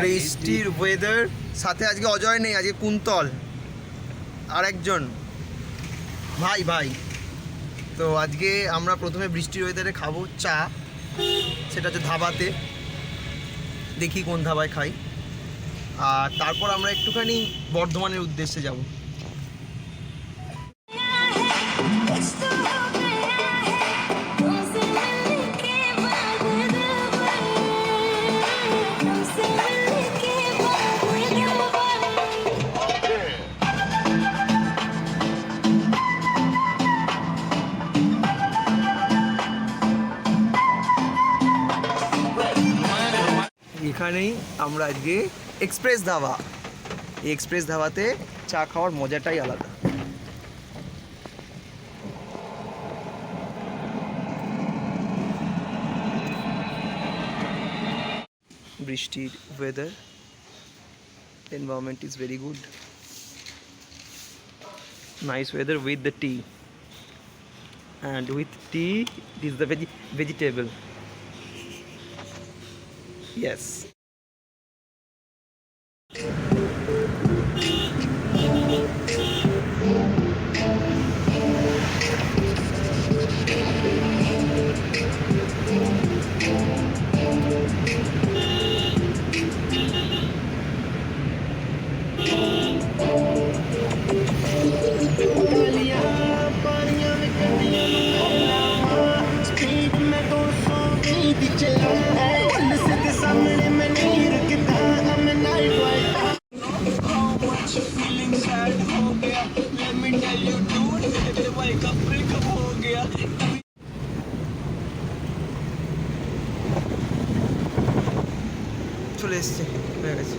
বৃষ্টির ওয়েদার, সাথে আজকে অজয় নেই, আজকে কুন্তল আর একজন ভাই ভাই। তো আজকে আমরা প্রথমে বৃষ্টির ওয়েদারে খাবো চা, সেটা হচ্ছে ধাবাতে, দেখি কোন ধাবায় খাই। আর তারপর আমরা একটুখানি বর্ধমানের উদ্দেশ্যে যাব। এখানেই আমরা আজকে এক্সপ্রেস ধাবা, এই এক্সপ্রেস ধাবাতে চা খাওয়ার মজাটাই আলাদা। বৃষ্টির weather, environment is very good, nice weather with the T, and with tea it is the vegetable. Yes. চলে এসছে, হয়ে গেছে।